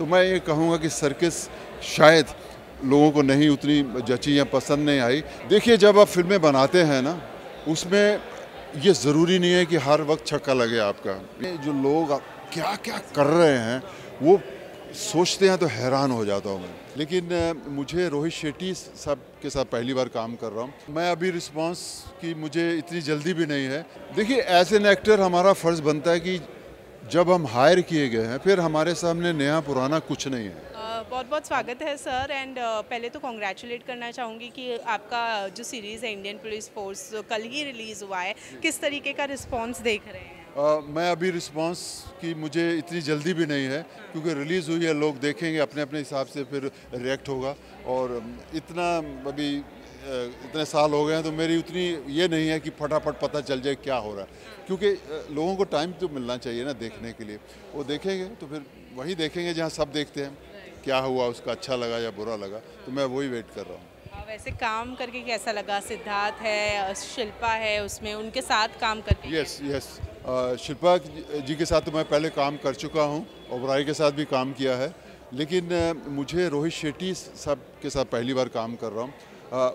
तो मैं ये कहूँगा कि सर्कस शायद लोगों को नहीं उतनी जची या पसंद नहीं आई। देखिए, जब आप फिल्में बनाते हैं ना, उसमें ये ज़रूरी नहीं है कि हर वक्त छक्का लगे आपका। ये जो लोग क्या क्या कर रहे हैं वो सोचते हैं तो हैरान हो जाता हूँ मैं। लेकिन मुझे रोहित शेट्टी साहब के साथ पहली बार काम कर रहा हूँ। मैं अभी रिस्पांस की मुझे इतनी जल्दी भी नहीं है। देखिए, एज एन एक्टर हमारा फ़र्ज़ बनता है कि जब हम हायर किए गए हैं, फिर हमारे सामने नया पुराना कुछ नहीं है। बहुत बहुत स्वागत है सर। एंड पहले तो कॉन्ग्रेचुलेट करना चाहूँगी कि आपका जो सीरीज़ है इंडियन पुलिस फोर्स कल ही रिलीज़ हुआ है, किस तरीके का रिस्पांस देख रहे हैं? मैं अभी रिस्पांस की मुझे इतनी जल्दी भी नहीं है, क्योंकि रिलीज़ हुई है, लोग देखेंगे अपने अपने हिसाब से, फिर रिएक्ट होगा। और इतना अभी इतने साल हो गए हैं तो मेरी उतनी ये नहीं है कि फटाफट पता चल जाए क्या हो रहा है, क्योंकि लोगों को टाइम तो मिलना चाहिए ना देखने के लिए। वो देखेंगे तो फिर वही देखेंगे जहाँ सब देखते हैं, क्या हुआ, उसका अच्छा लगा या बुरा लगा, तो मैं वही वेट कर रहा हूँ। वैसे काम करके कैसा लगा? सिद्धार्थ है, शिल्पा है, उसमें उनके साथ काम करके? यस, शिल्पा जी के साथ तो मैं पहले काम कर चुका हूँ, ओबराय के साथ भी काम किया है, लेकिन मुझे रोहित शेट्टी साहब के साथ पहली बार काम कर रहा हूँ।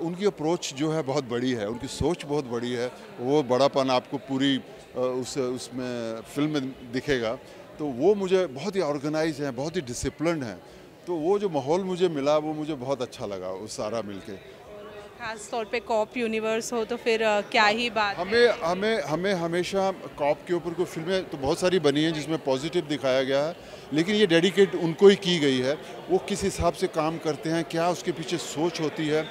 उनकी अप्रोच जो है बहुत बड़ी है, उनकी सोच बहुत बड़ी है। वो बड़ापन आपको पूरी उसमें फिल्म में दिखेगा। तो वो मुझे बहुत ही ऑर्गेनाइज हैं, बहुत ही डिसिप्लिन्ड हैं। तो वो जो माहौल मुझे मिला वो मुझे बहुत अच्छा लगा, उस सारा मिलके। खास तौर पे कॉप यूनिवर्स हो तो फिर क्या ही बात है। हमें हमेशा कॉप के ऊपर कोई फिल्में तो बहुत सारी बनी हैं जिसमें पॉजिटिव दिखाया गया है, लेकिन ये डेडिकेट उनको ही की गई है। वो किस हिसाब से काम करते हैं, क्या उसके पीछे सोच होती है,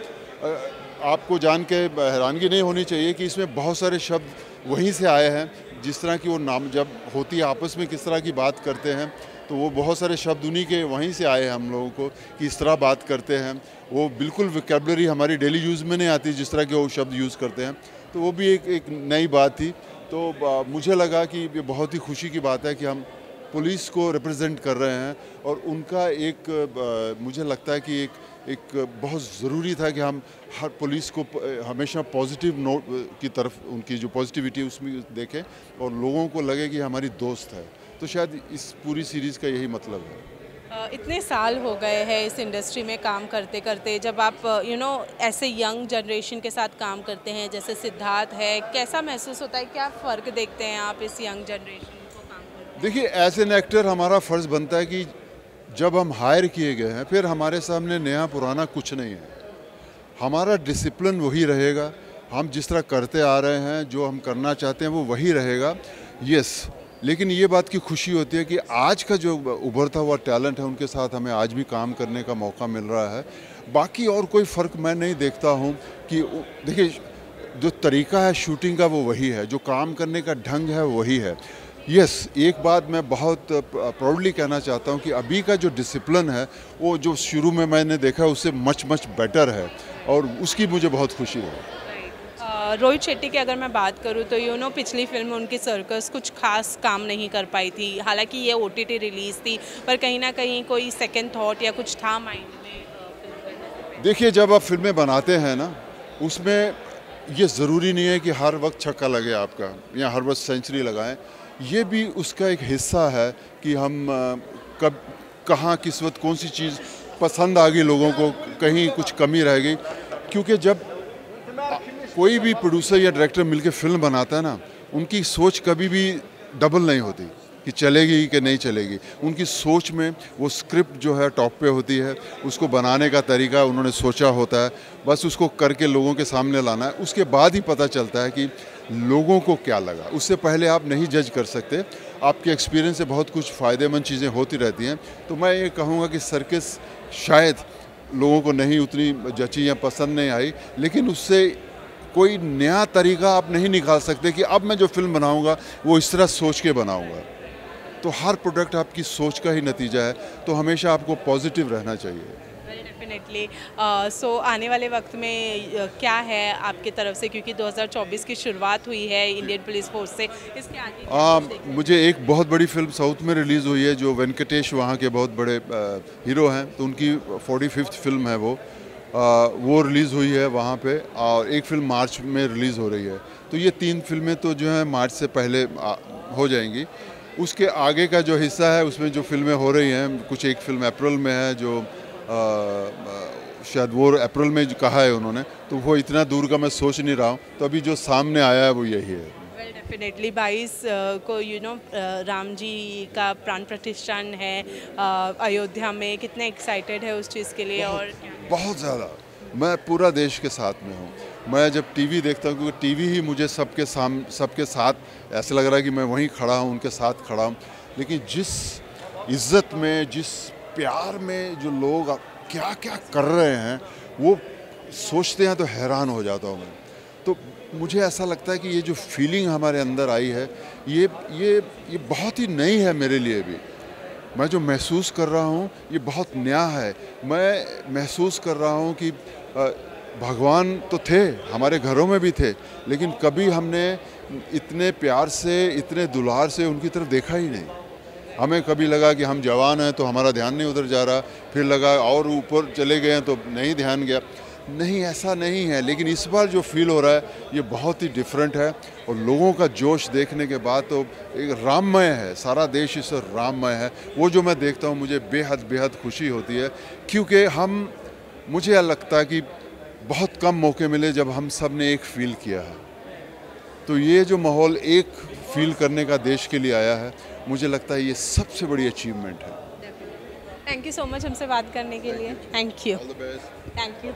आपको जान के हैरानगी नहीं होनी चाहिए कि इसमें बहुत सारे शब्द वहीं से आए हैं। जिस तरह की वो नाम जब होती है आपस में किस तरह की बात करते हैं, तो वो बहुत सारे शब्द उन्हीं के वहीं से आए हैं हम लोगों को कि इस तरह बात करते हैं। वो बिल्कुल वोकैबुलरी हमारी डेली यूज़ में नहीं आती जिस तरह के वो शब्द यूज़ करते हैं। तो वो भी एक नई बात थी। तो मुझे लगा कि ये बहुत ही खुशी की बात है कि हम पुलिस को रिप्रेजेंट कर रहे हैं, और उनका मुझे लगता है कि एक बहुत ज़रूरी था कि हम हर पुलिस को हमेशा पॉजिटिव नोट की तरफ, उनकी जो पॉजिटिविटी है उसमें देखें और लोगों को लगे कि हमारी दोस्त है। तो शायद इस पूरी सीरीज़ का यही मतलब है। इतने साल हो गए हैं इस इंडस्ट्री में काम करते करते, जब आप ऐसे यंग जनरेशन के साथ काम करते हैं जैसे सिद्धार्थ है, कैसा महसूस होता है? क्या फ़र्क देखते हैं आप इस यंग जनरेशन को काम करते? देखिए, एज एन एक्टर हमारा फ़र्ज़ बनता है कि जब हम हायर किए गए हैं, फिर हमारे सामने नया पुराना कुछ नहीं है। हमारा डिसिप्लिन वही रहेगा, हम जिस तरह करते आ रहे हैं, जो हम करना चाहते हैं वो वही रहेगा। यस, लेकिन ये बात की खुशी होती है कि आज का जो उभरता हुआ टैलेंट है, उनके साथ हमें आज भी काम करने का मौका मिल रहा है। बाकी और कोई फ़र्क मैं नहीं देखता हूँ कि देखिए, जो तरीका है शूटिंग का वो वही है, जो काम करने का ढंग है वही है। यस, एक बात मैं बहुत प्राउडली कहना चाहता हूँ कि अभी का जो डिसिप्लिन है वो जो शुरू में मैंने देखा उससे मच बेटर है, और उसकी मुझे बहुत खुशी है। रोहित शेट्टी की अगर मैं बात करूँ तो पिछली फिल्म उनकी सर्कस कुछ खास काम नहीं कर पाई थी। हालांकि ये OTT रिलीज़ थी, पर कहीं ना कहीं कोई सेकंड थॉट या कुछ था माइंड में फिल्म करने से? देखिए, जब आप फिल्में बनाते हैं ना, उसमें ये ज़रूरी नहीं है कि हर वक्त छक्का लगे आपका या हर वक्त सेंचुरी लगाएं। ये भी उसका एक हिस्सा है कि हम कब कहाँ किस वक्त कौन सी चीज़ पसंद आ गई लोगों को, कहीं कुछ कमी रह गई। क्योंकि जब कोई भी प्रोड्यूसर या डायरेक्टर मिलकर फिल्म बनाता है ना, उनकी सोच कभी भी डबल नहीं होती कि चलेगी कि नहीं चलेगी। उनकी सोच में वो स्क्रिप्ट जो है टॉप पे होती है, उसको बनाने का तरीका उन्होंने सोचा होता है, बस उसको करके लोगों के सामने लाना है। उसके बाद ही पता चलता है कि लोगों को क्या लगा। उससे पहले आप नहीं जज कर सकते। आपके एक्सपीरियंस से बहुत कुछ फ़ायदेमंद चीज़ें होती रहती हैं। तो मैं ये कहूँगा कि सर्कस शायद लोगों को नहीं उतनी जची या पसंद नहीं आई, लेकिन उससे कोई नया तरीका आप नहीं निकाल सकते कि अब मैं जो फिल्म बनाऊंगा वो इस तरह सोच के बनाऊंगा। तो हर प्रोडक्ट आपकी सोच का ही नतीजा है, तो हमेशा आपको पॉजिटिव रहना चाहिए। डेफिनेटली। सो आने वाले वक्त में क्या है आपकी तरफ से, क्योंकि 2024 की शुरुआत हुई है इंडियन पुलिस फोर्स से, इसके आगे क्या कुछ देखते हैं? मुझे एक बहुत बड़ी फिल्म साउथ में रिलीज़ हुई है, जो वेंकटेश वहाँ के बहुत बड़े हीरो हैं, तो उनकी 45th फिल्म है वो रिलीज़ हुई है वहाँ पे, और एक फ़िल्म मार्च में रिलीज़ हो रही है। तो ये 3 फिल्में तो जो हैं मार्च से पहले हो जाएंगी। उसके आगे का जो हिस्सा है उसमें जो फिल्में हो रही हैं, कुछ एक फिल्म अप्रैल में है जो शायद वो अप्रैल में जो कहा है उन्होंने, तो वो इतना दूर का मैं सोच नहीं रहा हूँ, तो अभी जो सामने आया है वो यही है। वेल डेफिनेटली 22 को राम जी का प्राण प्रतिष्ठान है अयोध्या में, कितने एक्साइटेड है उस चीज़ के लिए? और बहुत ज़्यादा मैं पूरा देश के साथ में हूँ। मैं जब टीवी देखता हूँ, क्योंकि टीवी ही मुझे सबके साथ ऐसा लग रहा है कि मैं वहीं खड़ा हूँ, उनके साथ खड़ा हूँ। लेकिन जिस इज़्ज़त में, जिस प्यार में जो लोग क्या क्या कर रहे हैं, वो सोचते हैं तो हैरान हो जाता हूँ मैं। तो मुझे ऐसा लगता है कि ये जो फीलिंग हमारे अंदर आई है, ये बहुत ही नई है मेरे लिए भी। मैं जो महसूस कर रहा हूँ ये बहुत नया है। मैं महसूस कर रहा हूँ कि भगवान तो थे, हमारे घरों में भी थे, लेकिन कभी हमने इतने प्यार से, इतने दुलार से उनकी तरफ देखा ही नहीं। हमें कभी लगा कि हम जवान हैं तो हमारा ध्यान नहीं उधर जा रहा, फिर लगा और ऊपर चले गए हैं तो नहीं ध्यान गया। नहीं, ऐसा नहीं है। लेकिन इस बार जो फील हो रहा है ये बहुत ही डिफरेंट है, और लोगों का जोश देखने के बाद तो एक राममय है, सारा देश इस राममय है। वो जो मैं देखता हूँ मुझे बेहद बेहद खुशी होती है, क्योंकि मुझे लगता है कि बहुत कम मौके मिले जब हम सब ने एक फील किया है। तो ये जो माहौल एक फील करने का देश के लिए आया है, मुझे लगता है ये सबसे बड़ी अचीवमेंट है। थैंक यू सो मच हमसे बात करने के लिए। Thank you. All the best. Thank you.